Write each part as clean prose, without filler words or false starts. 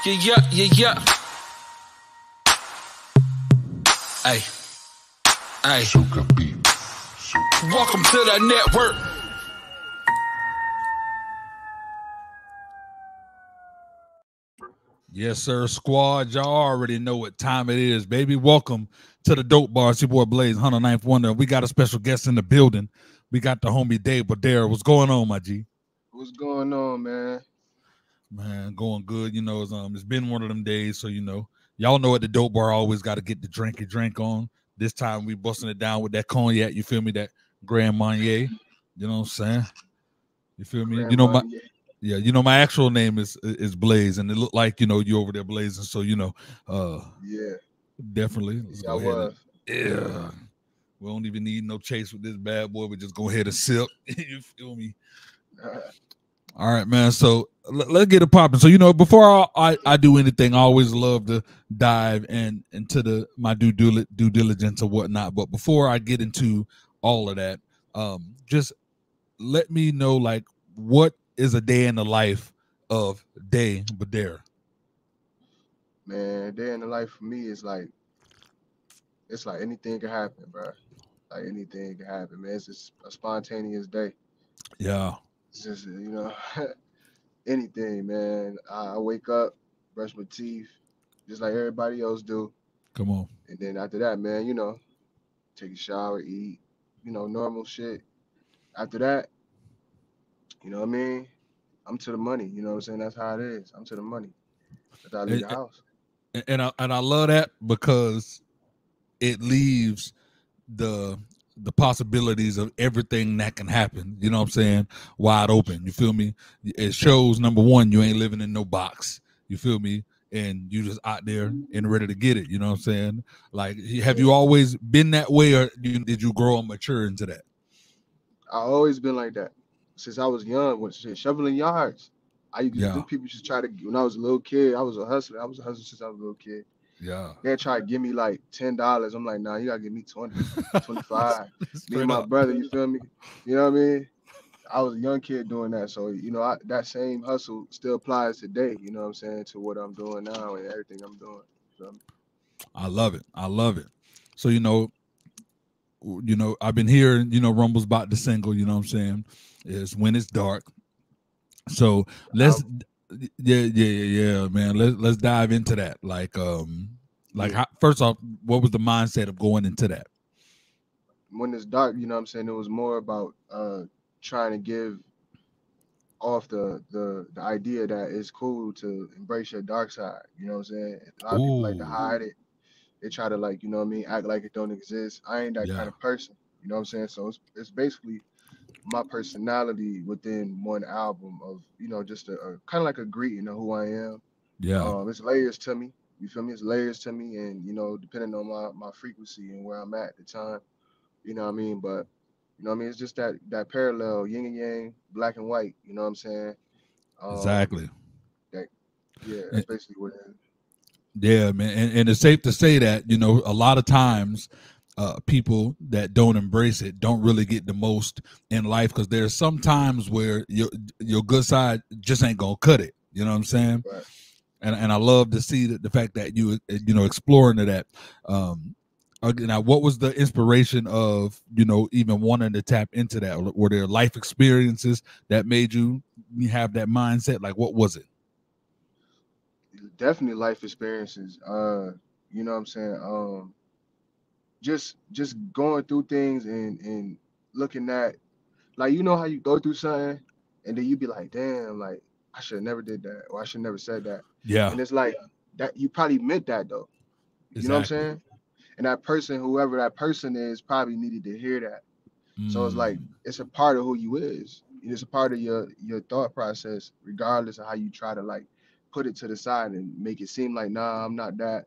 Yeah. Hey. Welcome to the network. Yes, sir, squad. Y'all already know what time it is, baby. Welcome to the Dope Bar. It's your boy Blaze, 109th Wonder. We got a special guest in the building. We got the homie Day Badara. What's going on, my G? What's going on, man? Man, going good. You know, it's been one of them days, so y'all know at the Dope Bar always got to get the drink on. This time we busting it down with that cognac. You feel me? That Grand Marnier. You know what I'm saying? You feel me? Grand Marnier. My actual name is Blaze, and it looked like you over there blazing. So yeah, definitely. Let's go ahead. Yeah, we don't even need no chase with this bad boy. We just go ahead and sip. You feel me? All right, man. So let's get it popping. So before I do anything, I always love to dive into my due diligence or whatnot. But before I get into all of that, just let me know like what is a day in the life of Day Badara? Man, a day in the life for me is like it's like anything can happen, bro. Like anything can happen, man. It's just a spontaneous day. Yeah. It's just anything, man. I wake up, brush my teeth, just like everybody else do. Come on. And then after that, man, take a shower, eat, normal shit. After that, you know what I mean? I'm to the money. You know what I'm saying? That's how it is. I'm to the money. After I leave the house. And I love that because it leaves the possibilities of everything that can happen, you know what I'm saying, wide open. You feel me? It shows, number one, you ain't living in no box. You feel me? And you just out there and ready to get it. You know what I'm saying? Like, have you always been that way, or did you grow and mature into that? I always been like that since I was young. When shoveling yards, them people just try to. When I was a little kid, I was a hustler. I was a hustler since I was a little kid. Yeah. They try to give me like $10. I'm like, nah, you gotta give me 20, 25. Me and my brother, you feel me? You know what I mean? I was a young kid doing that, so that same hustle still applies today. You know what I'm saying, to what I'm doing now and everything I'm doing. So, I love it. So I've been hearing rumbles about the single. You know what I'm saying? Is When It's Dark. So let's man. Let's dive into that. First off, what was the mindset of going into that? When It's Dark, you know what I'm saying, it was more about trying to give off the idea that it's cool to embrace your dark side. You know what I'm saying? A lot of people like to hide it. They try to, like, you know what I mean, act like it don't exist. I ain't that kind of person. You know what I'm saying? So it's basically my personality within one album of, just a kind of like a greeting of who I am. Yeah. It's layers to me. You feel me? It's layers to me, and depending on my frequency and where I'm at the time. You know what I mean? But it's just that parallel, yin and yang, black and white. You know what I'm saying? Exactly. That's basically what it is. Yeah, man. And it's safe to say that, a lot of times people that don't embrace it don't really get the most in life, because there's some times where your good side just ain't gonna cut it. You know what I'm saying? Right. And I love to see the fact that you exploring that. Now, what was the inspiration of even wanting to tap into that? Were there life experiences that made you have that mindset? Like, what was it? Definitely life experiences. You know what I'm saying? Just going through things and looking at, like, how you go through something and then you be like, damn, like, I should have never did that, or I should never said that. Yeah. And it's like that you probably meant that though. Exactly. You know what I'm saying? And that person, whoever that person is, probably needed to hear that. So it's like it's a part of who you is. It's a part of your thought process, regardless of how you try to, like, put it to the side and make it seem like, nah, I'm not that.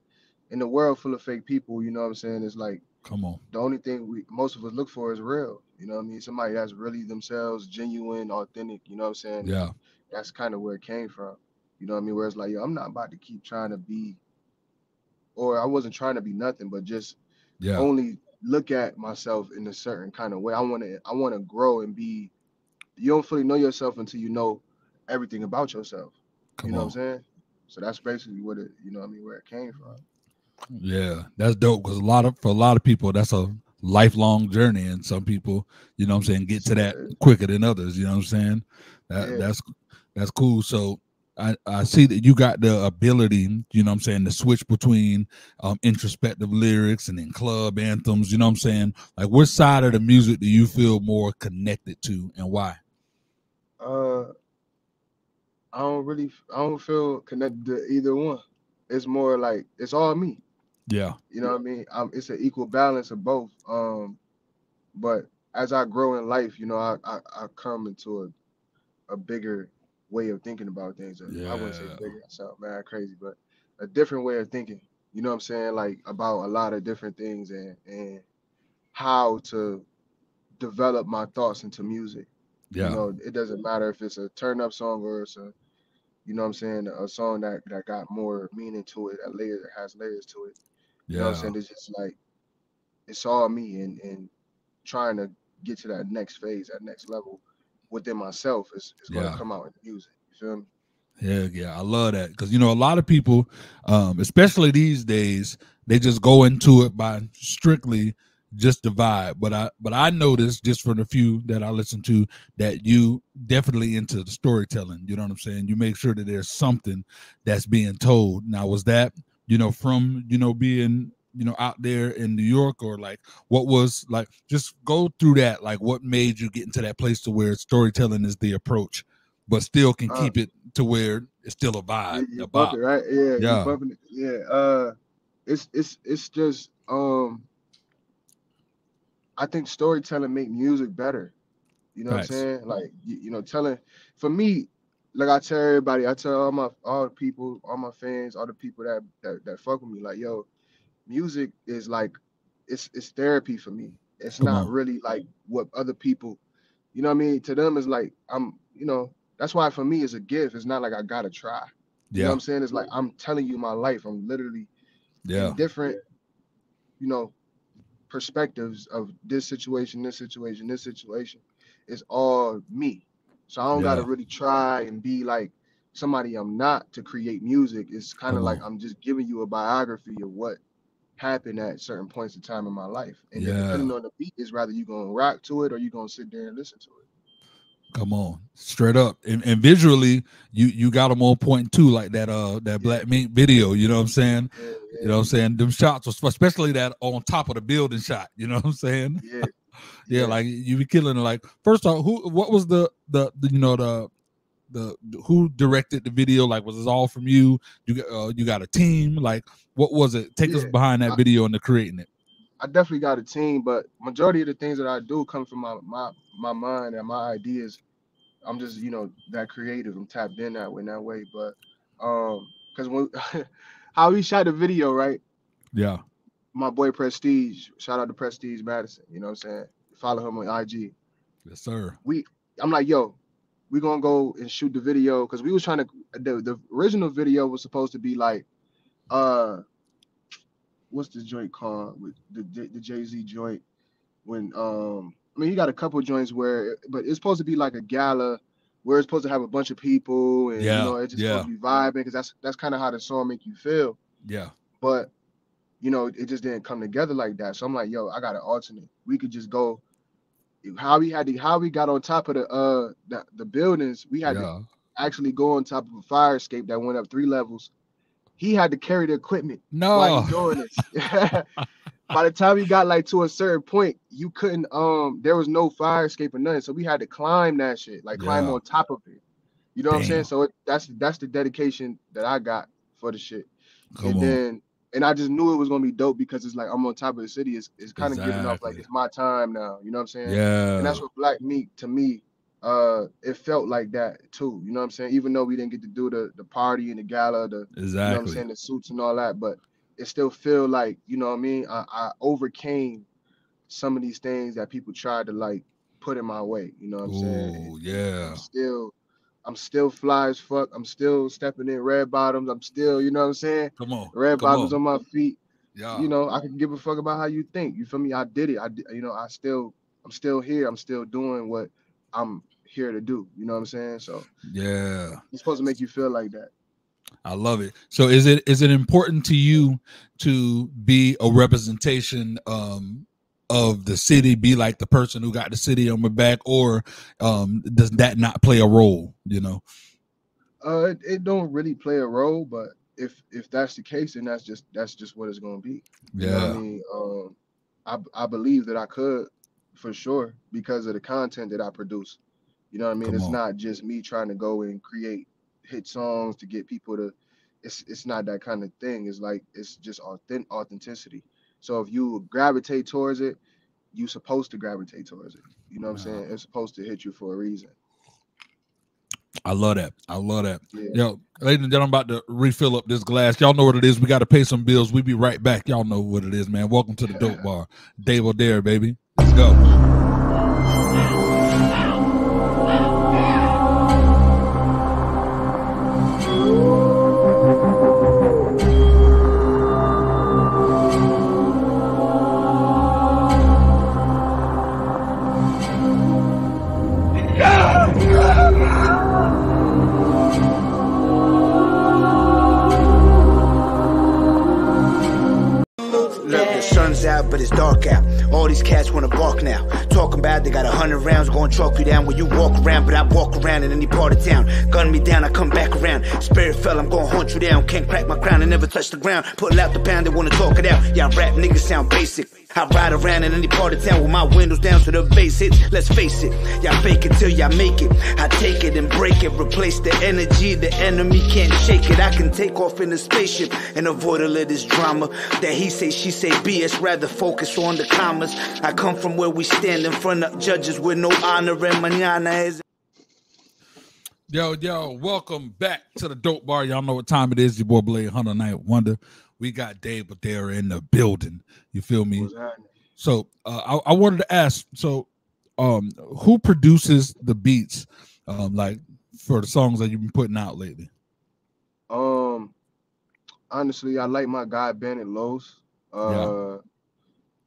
In a world full of fake people, you know what I'm saying? It's like, come on. The only thing most of us look for is real. You know what I mean? Somebody that's really themselves, genuine, authentic. You know what I'm saying? Yeah. And that's kind of where it came from. You know what I mean? Where it's like, yo, I'm not about to keep trying to be, or I wasn't trying to be nothing, but just only look at myself in a certain kind of way. I want to grow and be. You don't fully know yourself until you know everything about yourself. You know what I'm saying? So that's basically what it, you know what I mean, where it came from. Yeah, that's dope because for a lot of people that's a lifelong journey, and some people, you know what I'm saying, get to that quicker than others. You know what I'm saying? That's cool. So I see that you got the ability, you know what I'm saying, to switch between introspective lyrics and then club anthems. You know what I'm saying? Like, which side of the music do you feel more connected to, and why? I don't feel connected to either one. It's more like it's all me. Yeah, You know what I mean? It's an equal balance of both. But as I grow in life, you know, I come into a bigger way of thinking about things. I wouldn't say yeah, bigger, I sound mad crazy, but a different way of thinking. You know what I'm saying? Like about a lot of different things and how to develop my thoughts into music. You yeah, know, it doesn't matter if it's a turn up song or it's a, you know what I'm saying, a song that got more meaning to it, that has layers to it. You know what I'm yeah, saying? It's just like it's all me and trying to get to that next phase, that next level within myself is gonna yeah. come out in music. You feel me? Yeah, I love that because you know a lot of people, especially these days, they just go into it by strictly just the vibe. But I noticed just from the few that I listen to that you definitely into the storytelling. You know what I'm saying? You make sure that there's something that's being told. Now, was that from being out there in New York, or like what was like? Just go through that. Like what made you get into that place to where storytelling is the approach, but still can Uh, keep it to where it's still a vibe, you a bump bop. it, right? Yeah, you Yeah, bumping it. Yeah. It's just I think storytelling make music better. You know what I'm facts. saying? Like telling for me, like I tell everybody, I tell all the people, all my fans, all the people that fuck with me, like yo, music is like it's therapy for me. It's Come not on. really like what other people, you know what I mean? To them it's like that's why for me it's a gift. It's not like I gotta try. You know what Yeah, I'm saying? It's like I'm telling you my life. I'm literally in yeah, different, you know, perspectives of this situation, this situation, this situation. It's all me. So I don't gotta yeah. really try and be like somebody I'm not to create music. It's kind of Come like on. I'm just giving you a biography of what happened at certain points in time in my life. And then Yeah. depending on the beat is rather you gonna rock to it or you gonna sit there and listen to it. Come on, straight up, and visually, you got them on point too, like that Yeah, Black Mink video. You know what I'm saying? yeah, You know what I'm saying? Them shots, especially that on top of the building shot. You know what I'm saying? yeah, Yeah, yeah, like you be killing it. Like first off, what was the who directed the video? Like, was this all from you? You got a team? Like, what was it? Take us yeah. behind that I, video and the creating it. I definitely got a team, but majority of the things that I do come from my mind and my ideas. I'm just, that creative. I'm tapped in that way. But because when how we shot the video, right? Yeah, My boy Prestige, shout out to Prestige Madison. You know what I'm saying? Follow him on IG. yes, sir. We, I'm like, yo, we gonna go and shoot the video because we was trying to. The original video was supposed to be like, uh, what's the joint called with the Jay-Z joint when I mean he got a couple joints but it's supposed to be like a gala where it's supposed to have a bunch of people and Yeah, it's just supposed yeah, to be vibing because that's kind of how the song make you feel. yeah. But it just didn't come together like that. So I'm like, yo, I got an alternate. We could just go how we got on top of the buildings. We had to Yeah. actually go on top of a fire escape that went up 3 levels. He had to carry the equipment while he No. doing this. By the time we got like to a certain point, you couldn't there was no fire escape or nothing. So we had to climb that shit, like climb Yeah. on top of it. You know what I'm saying? Damn. So that's the dedication that I got for the shit. Come And on. then I just knew it was gonna be dope because it's like I'm on top of the city. It's kind of giving off like Exactly. it's my time now. You know what I'm saying? And Yeah. that's what Black Meat to me, it felt like that too. You know what I'm saying? Even though we didn't get to do the party and the gala, you know what I'm Exactly. saying, the suits and all that, but it still feel like, you know what I mean? I overcame some of these things that people tried to like put in my way. You know what I'm saying? Oh And yeah. I'm still fly as fuck. I'm still stepping in red bottoms. I'm still, you know what I'm saying? Come on. Red Come bottoms on. on my feet. Yeah. I can give a fuck about how you think. You feel me? I did it. I'm still here. I'm still doing what I'm here to do. You know what I'm saying? So Yeah. it's supposed to make you feel like that. I love it. So is it important to you to be a representation of the city, be like the person who got the city on the back, or does that not play a role, you know? It don't really play a role, but if that's the case, then that's just what it's gonna be. You know what I Yeah. mean? I believe that I could for sure because of the content that I produce. You know what I mean? Come It's on. not just me trying to go and create hit songs to get people to. It's not that kind of thing. It's like it's just authenticity. So if you gravitate towards it, you supposed to gravitate towards it. You know what I'm saying? It's supposed to hit you for a reason. I love that. I love that. Yeah. Yo, ladies and gentlemen, I'm about to refill up this glass. Y'all know what it is. We got to pay some bills. We be right back. Y'all know what it is, man. Welcome to the Dope Bar. Day Badara, baby. Let's go. Out, but it's dark out. All these cats wanna bark now. Talking about they got 100 rounds, gonna chalk you down when you walk around. But I walk around in any part of town. Gun me down, I come back around. Spirit fell, I'm gonna haunt you down. Can't crack my crown and never touch the ground. Pulling out the pound, they wanna talk it out. Y'all rap niggas sound basic. I ride around in any part of town with my windows down so the bass hits. Let's face it, y'all fake it till y'all make it. I take it and break it, replace the energy. The enemy can't shake it. I can take off in a spaceship and avoid all of this drama. That he say, she say, BS, rather focus on the commas. I come from where we stand in front of judges with no honor, and mañana is. Yo, welcome back to the Dope Bar. Y'all know what time it is. Your boy Blade Hunter Night Wonder. We got Day Badara in the building. You feel me? So I wanted to ask, so who produces the beats like for the songs that you've been putting out lately? Honestly, I like my guy Bennett Lowe's.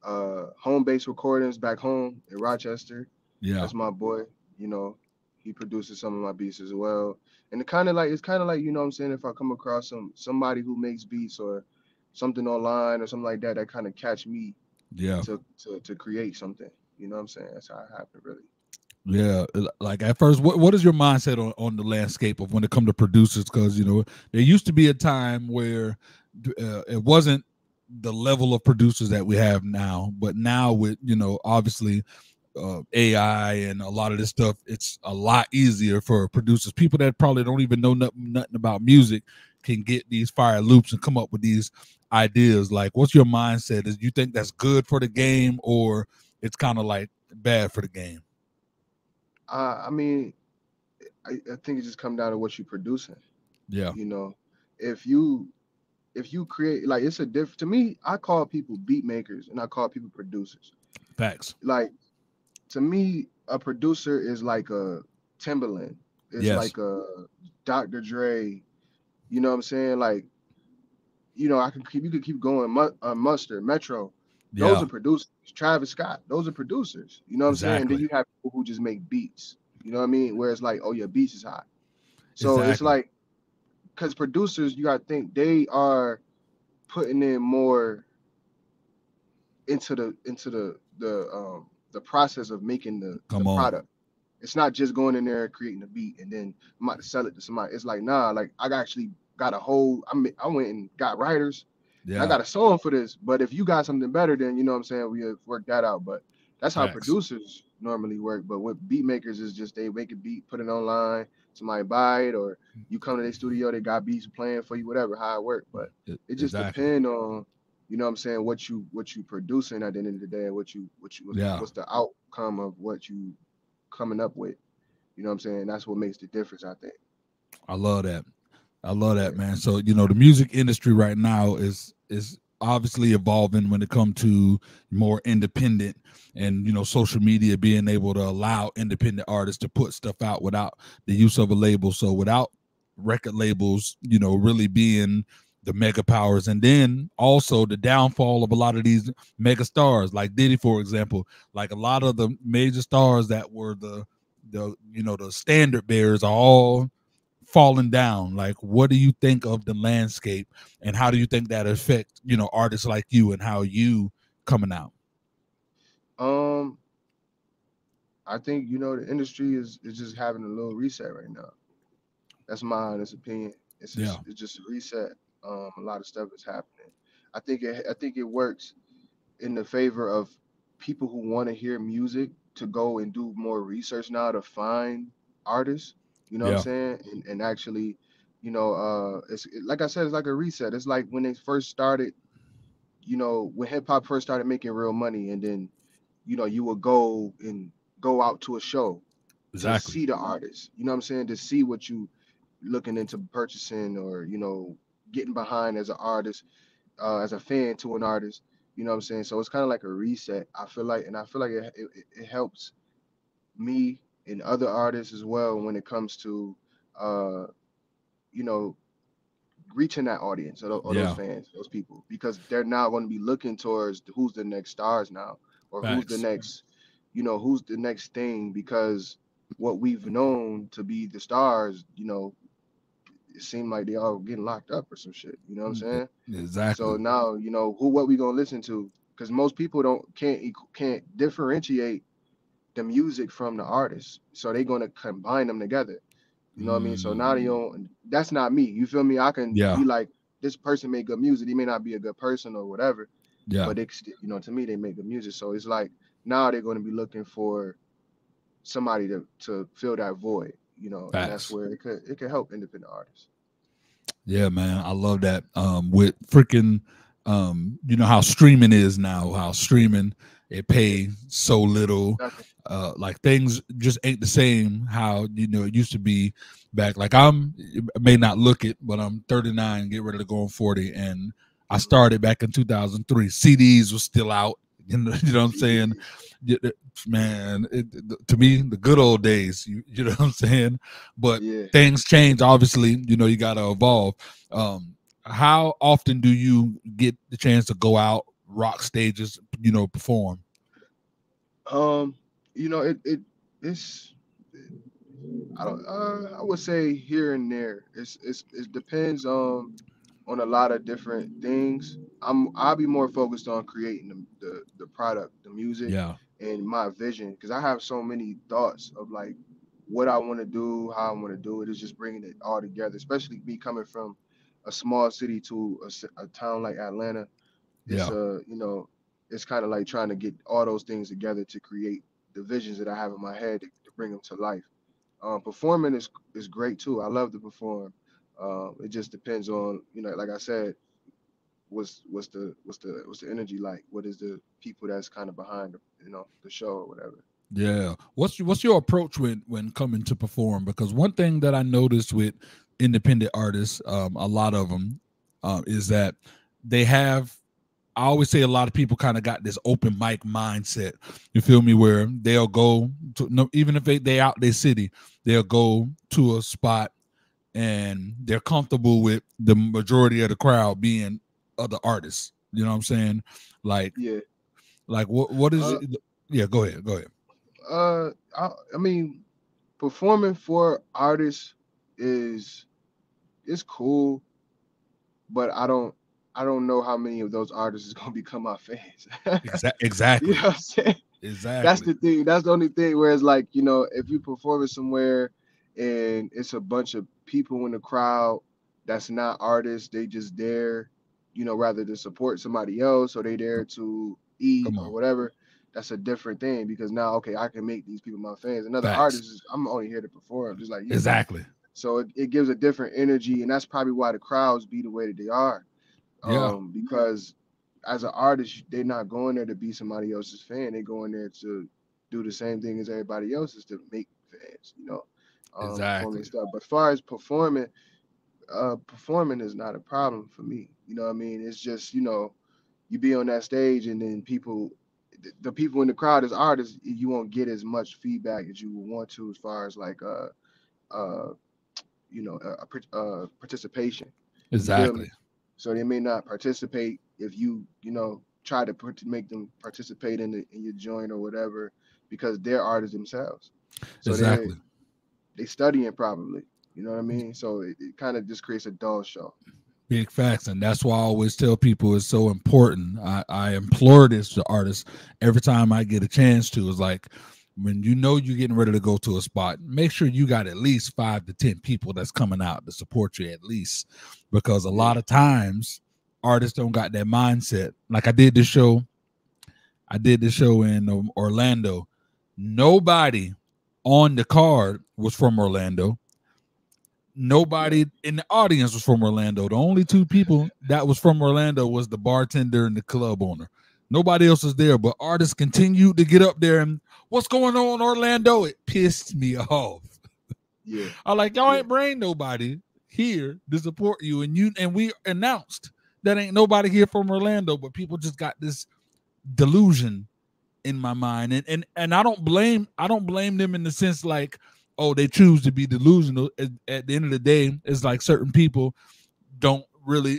Home base recordings back home in Rochester. Yeah. That's my boy. You know, he produces some of my beats as well. And it's kind of like, you know what I'm saying, if I come across somebody who makes beats or something online or something like that, that kind of catch me to create something. You know what I'm saying? That's how it happened, really. Yeah, like at first, what is your mindset on the landscape of when it comes to producers? Because, you know, there used to be a time where it wasn't the level of producers that we have now, but now with, you know, obviously AI and a lot of this stuff, it's a lot easier for producers. People that probably don't even know nothing about music can get these fire loops and come up with these ideas. Like, what's your mindset? Is you think that's good for the game, or it's kind of like bad for the game? I mean, I think it just comes down to what you're producing. Yeah. You know, if you create, like, it's a different, to me, I call people beat makers and I call people producers. Facts. Like, to me, a producer is like a Timberland. It's like a Dr. Dre. You know what I'm saying? Like, you know, you could keep going. Mustard, Metro. Those are producers. Travis Scott. Those are producers. You know what I'm saying? And then you have people who just make beats. You know what I mean? Where it's like, oh, your beats is hot. So it's like, because producers, you got to think they are putting in more into the process of making the product. It's not just going in there and creating a beat and then I'm about to sell it to somebody. It's like, nah, like I actually got a whole, I went and got writers. Yeah. I got a song for this, but if you got something better, then you know what I'm saying, we have worked that out. But that's how producers normally work. But with beat makers is just they make a beat, put it online, somebody buy it, or you come to their studio, they got beats playing for you, whatever, how it work. But it just depends on, you know what I'm saying, what you producing at the end of the day, what's the outcome of what you coming up with. You know what I'm saying? That's what makes the difference, I think. I love that. Man. So, you know, the music industry right now is obviously evolving when it comes to more independent and, you know, social media being able to allow independent artists to put stuff out without the use of a label. So without record labels, you know, really being the mega powers, and then also the downfall of a lot of these mega stars like Diddy, for example. Like a lot of the major stars that were the you know, the standard bearers are all falling down, like what do you think of the landscape, and how do you think that affect, you know, artists like you and how you coming out? Um, I think, you know, the industry is just having a little reset right now. That's my honest opinion. Yeah, It's just a reset. A lot of stuff is happening. I think it works in the favor of people who want to hear music to go and do more research now to find artists. You know what I'm yeah, saying? And actually, you know, like I said, it's like a reset. It's like when they first started, you know, when hip hop first started making real money, and then, you know, you would go out to a show to exactly. see the artist. You know what I'm saying? To see what you looking into purchasing, or, you know, getting behind as an artist, as a fan to an artist. You know what I'm saying? So it's kind of like a reset. I feel like, and I feel like it helps me and other artists as well when it comes to, uh, you know, reaching that audience, or those Yeah, fans, those people, because they're now going to be looking towards who's the next stars now, or who's the facts. next, you know, who's the next thing, because what we've known to be the stars, you know, it seemed like they all getting locked up or some shit. You know what I'm saying? Exactly. So now, you know, what we gonna listen to? Because most people can't differentiate the music from the artist, so they gonna combine them together. You know what I mean? So now they Mm, don't. That's not me. You feel me? I can yeah, be like, this person make good music. He may not be a good person or whatever, yeah, but you know, to me, they make good music. So it's like now they're gonna be looking for somebody to fill that void. You know, and that's facts. where it could help independent artists. Yeah, man, I love that. With freaking, you know how streaming is now. How streaming it Yeah, pay so little. exactly. Like things just ain't the same how, you know, it used to be back. Like I may not look it, but I'm 39, get ready to go on 40, and I Mhm. started back in 2003. CDs was still out. You know what I'm saying? CD. Man, to me, the good old days. You know what I'm saying? But Yeah. things change. Obviously, you know, you got to evolve. How often do you get the chance to go out, rock stages, you know, perform? Um, you know, it's I would say here and there. It depends on a lot of different things. I'll be more focused on creating the product, the music, Yeah, and my vision, because I have so many thoughts of like what I want to do, how I want to do it. It's just bringing it all together, especially me coming from a small city to a town like Atlanta. It's yeah, you know, it's kind of like trying to get all those things together to create the visions that I have in my head to bring them to life. Performing is great too. I love to perform. It just depends on, you know, like I said, what's the energy like? What is the people that's kind of behind the, you know, the show or whatever. yeah. What's your approach when coming to perform? Because one thing that I noticed with independent artists, a lot of them, is that they have, I always say a lot of people kind of got this open mic mindset. You feel me? Where they'll go to, no, even if they out their city, they'll go to a spot and they're comfortable with the majority of the crowd being other artists. You know what I'm saying? Like Yeah. what is Uh. it? Yeah, go ahead, go ahead. I mean, performing for artists is it's cool, but I don't know how many of those artists is gonna become my fans. You know Exactly, what I'm saying? That's exactly. the thing. That's the only thing where it's like, you know, if you performing somewhere and it's a bunch of people in the crowd that's not artists, they just there, you know, rather to support somebody else, or they there to eat Come or on, whatever. That's a different thing, because now, okay, I can make these people my fans. Another facts. artist is, I'm only here to perform, just like you. Exactly. So it gives a different energy, and that's probably why the crowds be the way that they are. Yeah, Because as an artist, they're not going there to be somebody else's fan. They're going there to do the same thing as everybody else, is to make fans, you know, performing exactly, stuff. But as far as performing is not a problem for me. You know what I mean? It's just, you know, you be on that stage, and then the people in the crowd as artists, you won't get as much feedback as you would want to, as far as like uh you know, participation. You feel me? exactly, So they may not participate if you know, try to make them participate in your joint or whatever, because they're artists themselves. So exactly. they studying probably. You know what I mean? So it kind of just creates a dull show. Big facts, and that's why I always tell people it's so important. I implore this to artists every time I get a chance to. Is like, when you know you're getting ready to go to a spot, make sure you got at least 5 to 10 people that's coming out to support you at least, because a lot of times artists don't got that mindset. Like I did this show in Orlando. Nobody on the card was from Orlando. Nobody in the audience was from Orlando. The only 2 people that was from Orlando was the bartender and the club owner. Nobody else was there, but artists continued to get up there and, what's going on, Orlando? It pissed me off. Yeah. I like, y'all ain't bring nobody here to support you. And we announced that ain't nobody here from Orlando, but people just got this delusion in my mind. And I don't blame them in the sense like, oh, they choose to be delusional. At the end of the day, it's like certain people they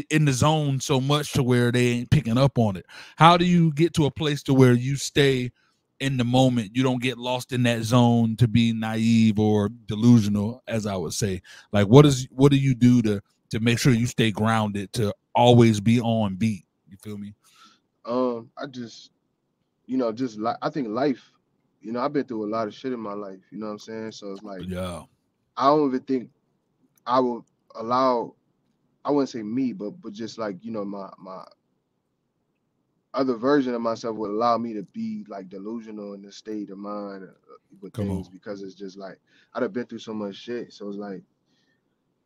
in the zone so much to where they ain't picking up on it. How do you get to a place to where you stay in the moment? You don't get lost in that zone to be naive or delusional, as I would say. Like, what do you do to make sure you stay grounded, to always be on beat? You feel me? I just, I think life, I've been through a lot of shit in my life, you know what I'm saying? So it's like, yeah, I don't even think I would allow, I wouldn't say me, but just like, my other version of myself would allow me to be like delusional in the state of mind with things, because it's just like, I'd have been through so much shit. So it's like,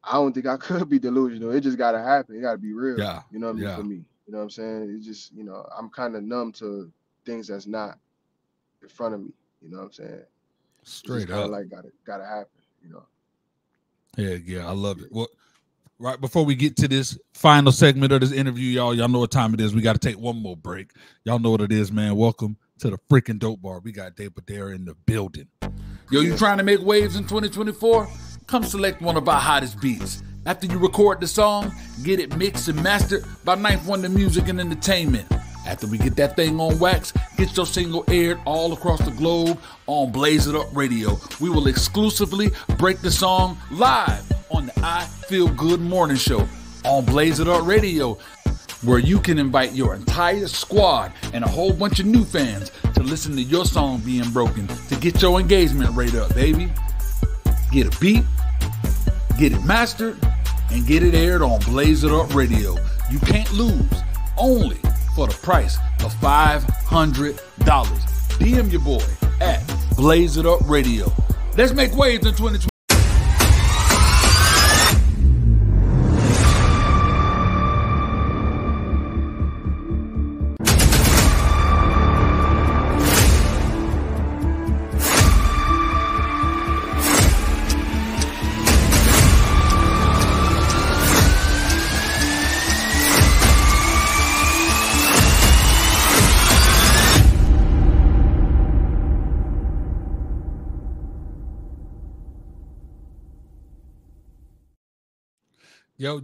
I don't think I could be delusional. It just gotta happen. It gotta be real. Yeah. You know what I mean? For me. You know what I'm saying? It's just, I'm kind of numb to things that's not in front of me. You know what I'm saying? Straight up. Like gotta happen, Yeah, I love it. Well, right before we get to this final segment of this interview, y'all know what time it is. We got to take one more break. Y'all know what it is, man. Welcome to the freaking Dope Bar. We got Day Badara in the building. Yo, you trying to make waves in 2024? Come select one of our hottest beats. After you record the song, get it mixed and mastered by Ninth Wonder Music and Entertainment. After we get that thing on wax, get your single aired all across the globe on Blaze It Up Radio. We will exclusively break the song live on the I Feel Good Morning Show on Blaze It Up Radio, where you can invite your entire squad and a whole bunch of new fans to listen to your song being broken to get your engagement rate up, baby. Get a beat, get it mastered, and get it aired on Blaze It Up Radio. You can't lose, only for the price of $500. DM your boy at Blaze It Up Radio. Let's make waves in 2020.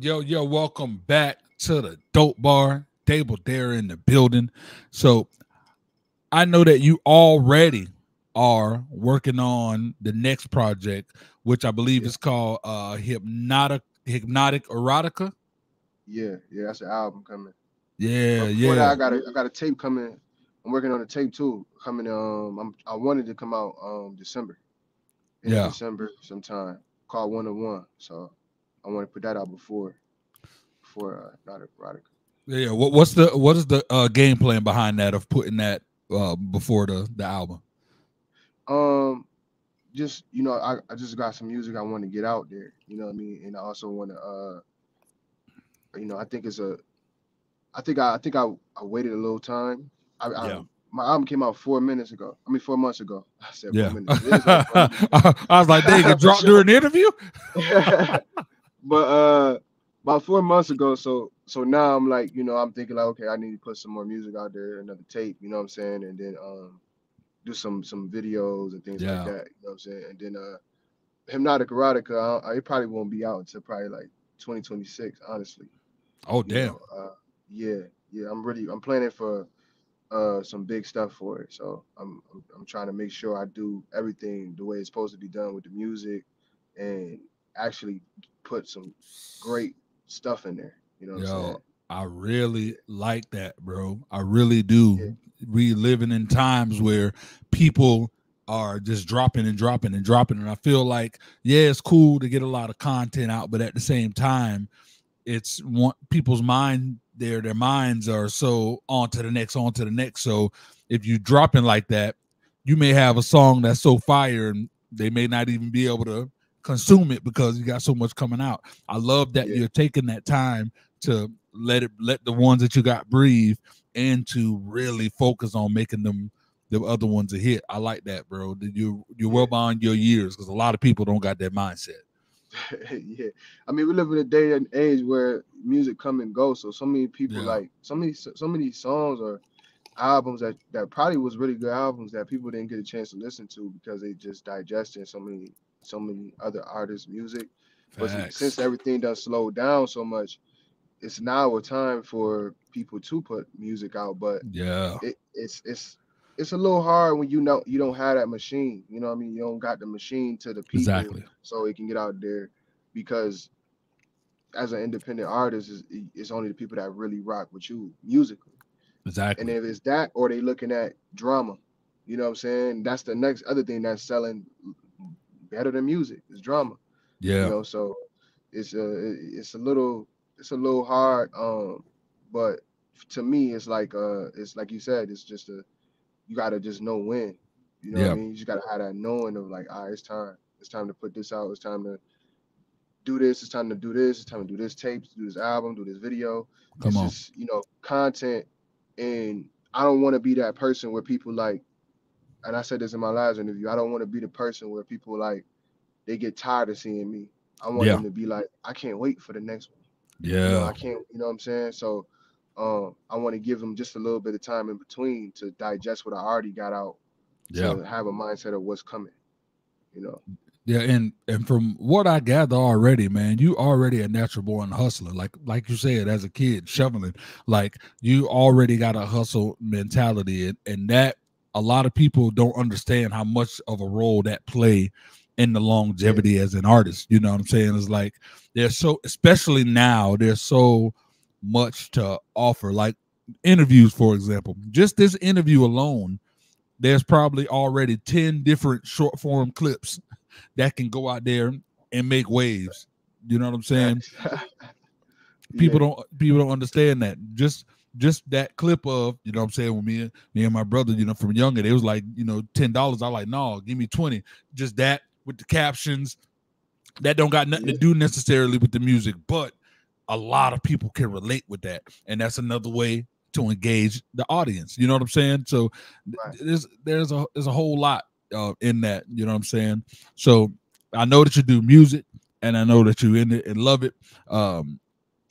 Yo, welcome back to the Dope Bar. Day Badara in the building. So I know that you already are working on the next project, which I believe is called Hypnotic Erotica. Yeah, that's an album coming. Yeah. That, I got a tape coming. I'm working on a tape too. Coming I wanted to come out December. December sometime, called 101. So I want to put that out before not erotica. Yeah. What is the game plan behind that, of putting that before the album? Just I just got some music I want to get out there. You know what I mean? And I also want to I think I waited a little time. My album came out 4 months ago. I said 4 minutes. I was like, they could drop during the interview. But about 4 months ago, so now I'm like, I'm thinking like, okay, I need to put some more music out there, another tape, you know what I'm saying, and then do some videos and things like that, you know what I'm saying, and then Hypnotic Erotica, it probably won't be out until probably like 2026, honestly. Oh damn. Yeah. I'm planning for some big stuff for it. So I'm trying to make sure I do everything the way it's supposed to be done with the music, and actually put some great stuff in there. You know what I'm saying? Yo, I really like that, bro. I really do. Yeah, We living in times where people are just dropping and dropping and dropping, and I feel like yeah, it's cool to get a lot of content out, but at the same time, it's one people's mind their minds are so on to the next. So if you dropping like that, you may have a song that's so fire and they may not even be able to consume it because you got so much coming out. I love that yeah, you're taking that time to let the ones that you got breathe and to really focus on making them the other ones a hit. I like that, bro. You're yeah. well beyond your years because a lot of people don't got that mindset. Yeah, I mean, we live in a day and age where music come and go. So many people Yeah, like so many songs or albums that probably was really good albums that people didn't get a chance to listen to because they just digested so many other artists' music. But facts. since everything does slow down so much, it's now a time for people to put music out. But Yeah, it's a little hard when you don't have that machine. You know what I mean? You don't got the machine to the people exactly. so it can get out there, because as an independent artist, it's only the people that really rock with you musically. And Exactly. if it's that, or they looking at drama, you know what I'm saying? That's the next other thing that's selling better than music is drama. You Yeah. know, so it's a little hard. But to me, it's like you said, it's just you gotta just know when. You know what I Yeah. mean? You just gotta have that knowing of like, it's time. It's time to put this out. It's time to do this. It's time to do this. It's time to do this tape, do this album, do this video. Come It's on. just, content. And I don't want to be that person where people like, and I said this in my last interview, I don't want to be the person where people like, they get tired of seeing me. I want Yeah. them to be like, I can't wait for the next one. Yeah. I can't, you know what I'm saying? So I want to give them just a little bit of time in between to digest what I already got out, Yeah. to have a mindset of what's coming, you know. Yeah. And from what I gather already, man, you already a natural born hustler. Like you said, as a kid, shoveling. Like you already got a hustle mentality, and that a lot of people don't understand how much of a role that play in the Yeah, longevity as an artist. You know what I'm saying? It's like there's so especially now, there's so much to offer. Like interviews, for example. Just this interview alone, there's probably already 10 different short form clips that can go out there and make waves. You know what I'm saying? facts. People Yeah, don't understand that. Just that clip of, you know what I'm saying, with me and my brother, from younger, it was like, $10. I like, no, give me 20. Just that with the captions, that don't got nothing to yeah, do necessarily with the music, but a lot of people can relate with that. And that's another way to engage the audience. You know what I'm saying? So right. there's a whole lot in that, you know what I'm saying? So I know that you do music and I know that you in it and love it.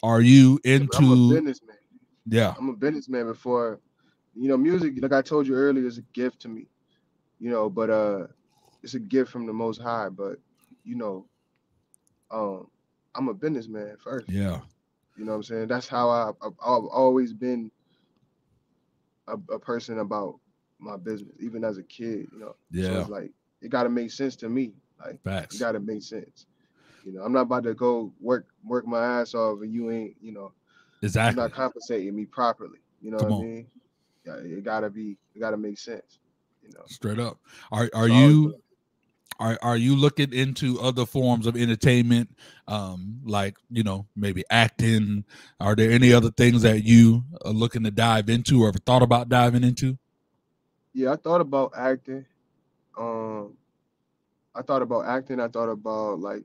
Are you Yeah, but I'm a into businessman. yeah, I'm a businessman before, music, like I told you earlier, is a gift to me, but it's a gift from the most high. But, you know, um, I'm a businessman first. yeah, You know what I'm saying? That's how I've always been a person about my business, even as a kid, So yeah, it's like it gotta make sense to me. Like it facts. gotta make sense. I'm not about to go work my ass off and you ain't, you're not Exactly. compensating me properly. You know what Come I on. mean? Yeah, it gotta make sense. Straight up. Are So I always been you are you looking into other forms of entertainment, like maybe acting? Are there any other things that you are looking to dive into or ever thought about diving into? yeah, I thought about acting. Um, I thought about acting. I thought about like,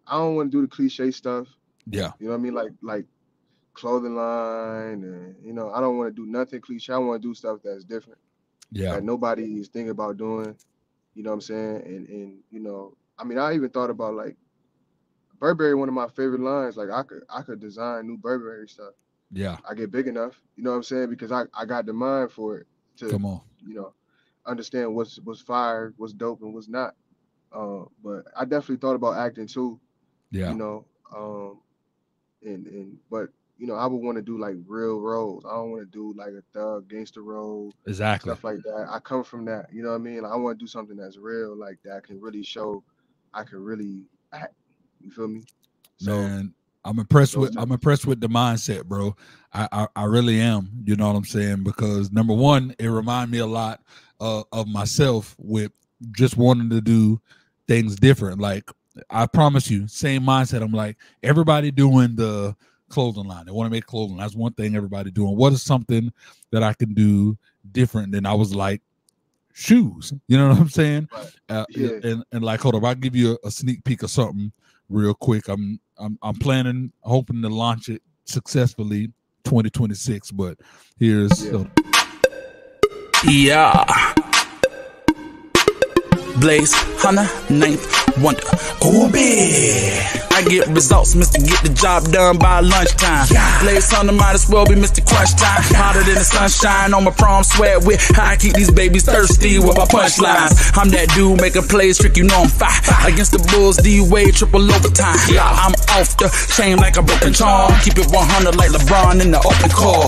I don't want to do the cliche stuff. Yeah, You know what I mean? Like clothing line, and I don't want to do nothing cliche. I want to do stuff that's different yeah, that nobody is thinking about doing. You know what I'm saying? And I mean, I even thought about like Burberry. One of my favorite lines. Like I could design new Burberry stuff. yeah. I get big enough. You know what I'm saying? Because I got the mind for it to Come on. you know understand what's fire, what's dope, and what's not. But I definitely thought about acting too. You Yeah, know, um, and but you know, I would want to do like real roles. I don't want to do like a thug gangster role, Exactly. stuff like that. I come from that, you know what I mean? Like, I want to do something that's real, like that can really show I can really act. You feel me? So Man, I'm impressed those with the mindset, bro. I really am. You know what I'm saying? Because number one, it reminds me a lot of myself with just wanting to do things different. Like I promise you, same mindset. I'm like everybody doing the clothing line. They want to make clothing. That's one thing everybody doing. What is something that I can do different? Than I was like shoes. You know what I'm saying? Yeah. And like, hold up, I'll give you a sneak peek of something real quick. I'm planning, hoping to launch it successfully 2026. But here's Blaze, Hunter, Ninth Wonder. Kobe. I get results, Mr. Get the job done by lunchtime. Blaze Hunter might as well be Mr. Crunch Time. Hotter than the sunshine on my prom sweat with how I keep these babies thirsty with my punchlines. I'm that dude making plays, trick, you know I'm fire. Against the Bulls, D-Wade, triple overtime. I'm off the chain like a broken charm. Keep it 100 like LeBron in the open court.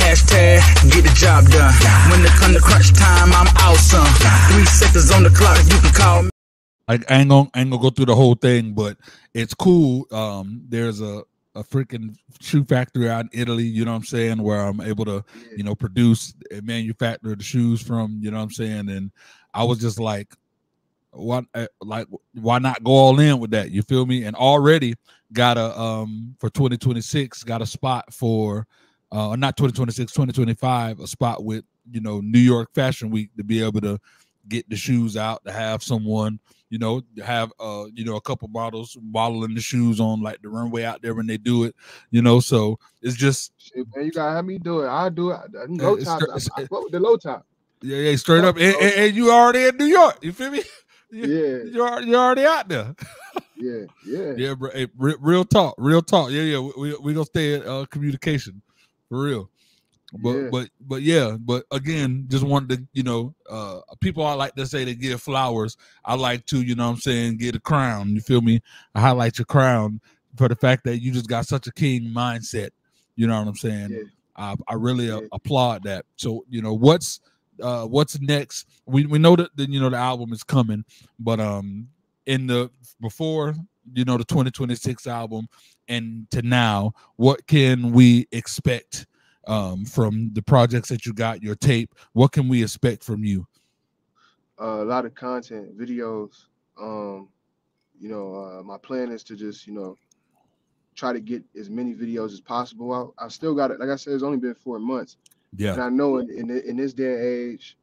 Hashtag get the job done. When it come to crunch time, I'm awesome. 3 seconds on the clock, you can call me. I ain't gonna go through the whole thing, but it's cool. There's a freaking shoe factory out in Italy, you know what I'm saying, where I'm able to, you know, produce and manufacture the shoes from, you know what I'm saying. And I was just like, why not go all in with that? You feel me? And already got a for 2026, got a spot for not 2026, 2025, a spot with, you know, New York Fashion Week to be able to get the shoes out, to have someone, you know, have you know, a couple models modeling the shoes on like the runway out there when they do it, you know. So it's just shit, man, you gotta have me do it. I'll do it. Low top. I fuck with the low top. Yeah, straight up. And you already in New York. You feel me? You're already out there. Yeah, bro. Hey, real talk. Yeah. We gonna stay in communication for real. But again, just wanted to, you know, people, I like to say they give flowers. I like to, you know what I'm saying, get a crown. You feel me? I highlight your crown for the fact that you just got such a king mindset. You know what I'm saying? I really applaud that. So, you know, what's next? We know that you know the album is coming, but in the before, you know, the 2026 album and to now, what can we expect from the projects that you got, your tape? What can we expect from you? A lot of content, videos. You know, my plan is to just, you know, try to get as many videos as possible out. I still got it. Like I said, it's only been 4 months. Yeah. And I know in this day and age,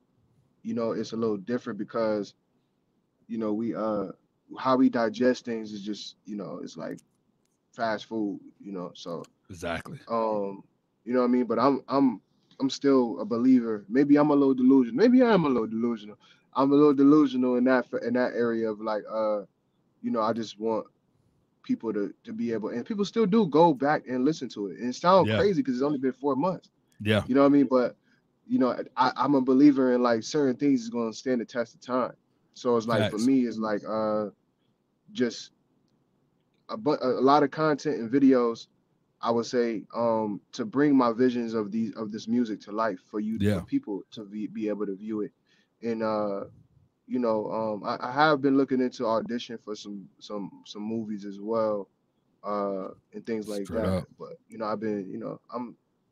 you know, it's a little different because, you know, we how we digest things is just, you know, it's like fast food, you know. So exactly. You know what I mean? But I'm still a believer. Maybe I'm a little delusional. Maybe I am a little delusional. I'm a little delusional in that area of like, you know, I just want people to be able, and people still do go back and listen to it. And it sounds crazy because it's only been 4 months. Yeah. You know what I mean? But, you know, I'm a believer in like certain things is going to stand the test of time. So it's like, for me, it's like just a lot of content and videos, I would say, to bring my visions of this music to life for you, for people to be able to view it. And you know, I have been looking into audition for some movies as well, and things like that. But you know, I've been, you know,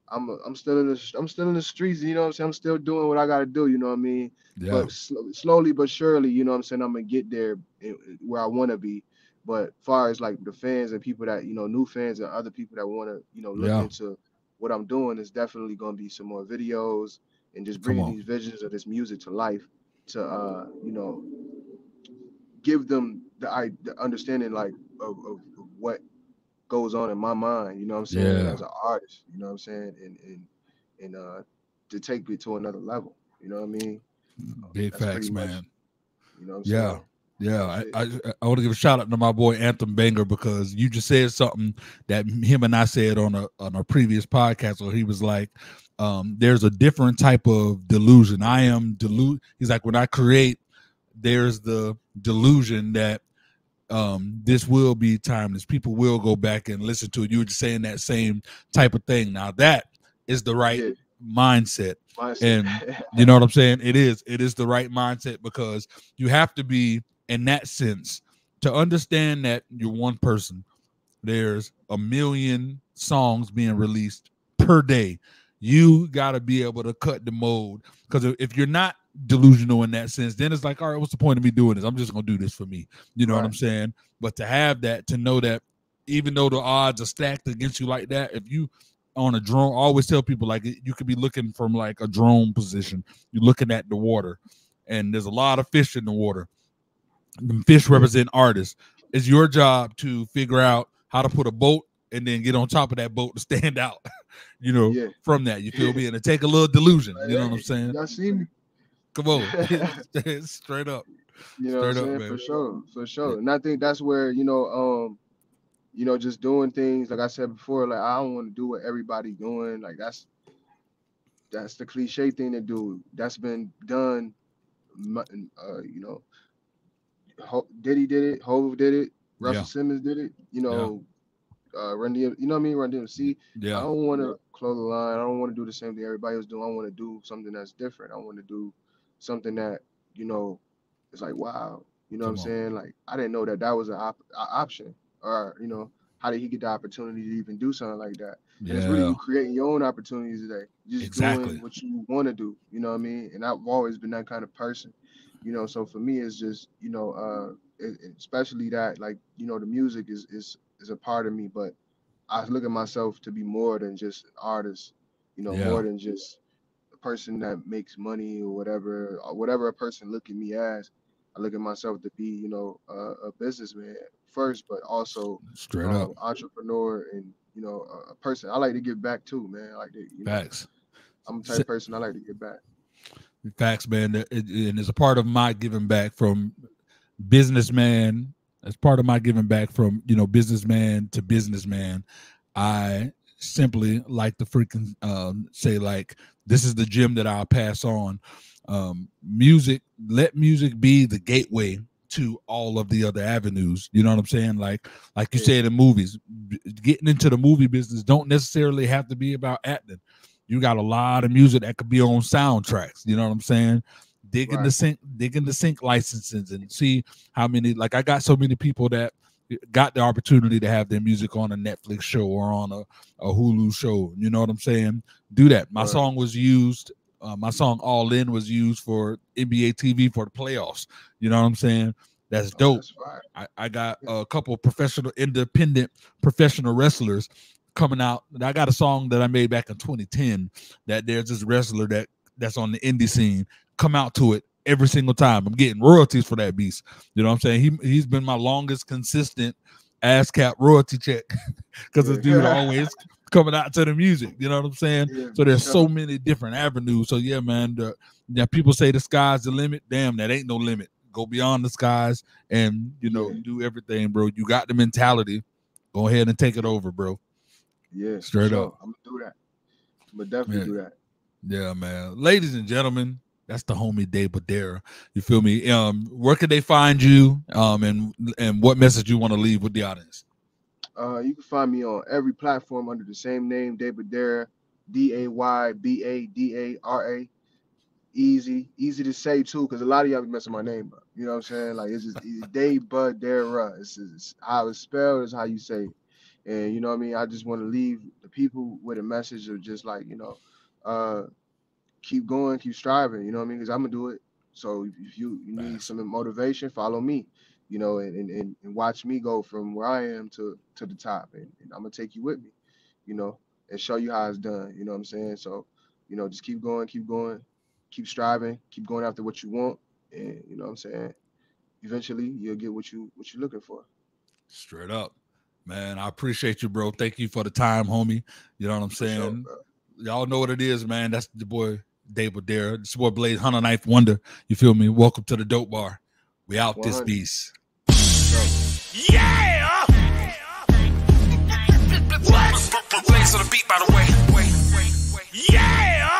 I'm still in the streets. You know what I'm saying? I'm still doing what I got to do. You know what I mean? Yeah. But slowly but surely, you know what I'm saying, I'm gonna get there where I want to be. But far as like the fans and people that, you know, new fans and other people that want to, you know, look into what I'm doing, is definitely going to be some more videos and just bringing these visions of this music to life to, you know, give them the understanding like of what goes on in my mind, you know what I'm saying, as an artist, you know what I'm saying, and to take it to another level, you know what I mean? Big facts, man. You know what I'm saying? Yeah, I want to give a shout out to my boy Anthem Banger, because you just said something that him and I said on a previous podcast, where he was like, there's a different type of delusion. I am He's like, when I create, there's the delusion that this will be timeless. People will go back and listen to it. You were just saying that same type of thing. Now that is the right mindset. And you know what I'm saying? It is the right mindset, because you have to be in that sense to understand that you're one person. There's a million songs being released per day. You got to be able to cut the mold, because if you're not delusional in that sense, then it's like, all right, what's the point of me doing this? I'm just going to do this for me. You know what I'm saying? But to have that, to know that even though the odds are stacked against you like that, if you on a drone, I always tell people, like, you could be looking from like a drone position. You're looking at the water, and there's a lot of fish in the water. The fish represent artists. It's your job to figure out how to put a boat and then get on top of that boat to stand out, you know, from that. You feel me? And to take a little delusion. You know what I'm saying? Y'all see me? Come on. Straight up. You know what I'm saying? For sure. For sure. Yeah. And I think that's where, you know, just doing things, like I said before, like, I don't want to do what everybody doing. Like, that's the cliche thing to do. That's been done, you know. Diddy did it, Hov did it, Russell Simmons did it, you know, Run DMC, you know what I mean? Run DMC. Yeah. I don't want to close the line. I don't want to do the same thing everybody was doing. I want to do something that's different. I want to do something that, you know, it's like, wow, you know what I'm saying? Like, I didn't know that was an option, or, you know, how did he get the opportunity to even do something like that? And it's really you creating your own opportunities today. Just doing what you want to do, you know what I mean? And I've always been that kind of person. You know, so for me, it's just, you know, especially that, like, you know, the music is a part of me, but I look at myself to be more than just an artist, you know, more than just a person that makes money or whatever a person look at me as. I look at myself to be, you know, a businessman first, but also straight up entrepreneur, and, you know, a person. I like to give back too, man. I like to, you know, facts. I'm the type of person I like to give back. Facts, man. And it's a part of my giving back from businessman. As part of my giving back from, you know, businessman to businessman, I simply like to freaking say, like, this is the gem that I'll pass on. Music, let music be the gateway to all of the other avenues. You know what I'm saying? Like you said in movies, getting into the movie business don't necessarily have to be about acting. You got a lot of music that could be on soundtracks. You know what I'm saying? Digging the sync licenses and see how many. Like, I got so many people that got the opportunity to have their music on a Netflix show or on a Hulu show. You know what I'm saying? Do that. My song was used. My song All In was used for NBA TV for the playoffs. You know what I'm saying? That's dope. That's I got a couple independent professional wrestlers coming out. I got a song that I made back in 2010 that there's this wrestler that's on the indie scene come out to it every single time. I'm getting royalties for that beast. You know what I'm saying? He's been my longest consistent ass cap royalty check, because this dude always coming out to the music. You know what I'm saying? Yeah, so there's so many different avenues. So yeah, man, people say the sky's the limit. Damn, that ain't no limit. Go beyond the skies and, you know, do everything, bro. You got the mentality. Go ahead and take it over, bro. Yeah, straight up. I'm gonna do that. I'm gonna definitely do that. Yeah, man. Ladies and gentlemen, that's the homie Day Badara. You feel me? Where can they find you? And what message you want to leave with the audience? You can find me on every platform under the same name, Day Badara, DayBadara. Easy to say too, because a lot of y'all be messing my name up. You know what I'm saying? Like, it's just Day Badara. It's how it's spelled, is how you say it. And, you know what I mean? I just want to leave the people with a message of just, like, you know, keep going, keep striving, you know what I mean? Because I'm going to do it. So if you need some motivation, follow me, you know, and watch me go from where I am to the top. And I'm going to take you with me, you know, and show you how it's done. You know what I'm saying? So, you know, just keep going, keep striving, keep going after what you want. And, you know what I'm saying? Eventually you'll get what you're looking for. Straight up. Man, I appreciate you, bro. Thank you for the time, homie. You know what I'm saying? Sure, y'all know what it is, man. That's the boy Day Badara. This boy Blaze, 109th Wonder. You feel me? Welcome to the Dope Bar. We out 100. This beast. Yeah! What? Blaze on the beat, by the way. Yeah!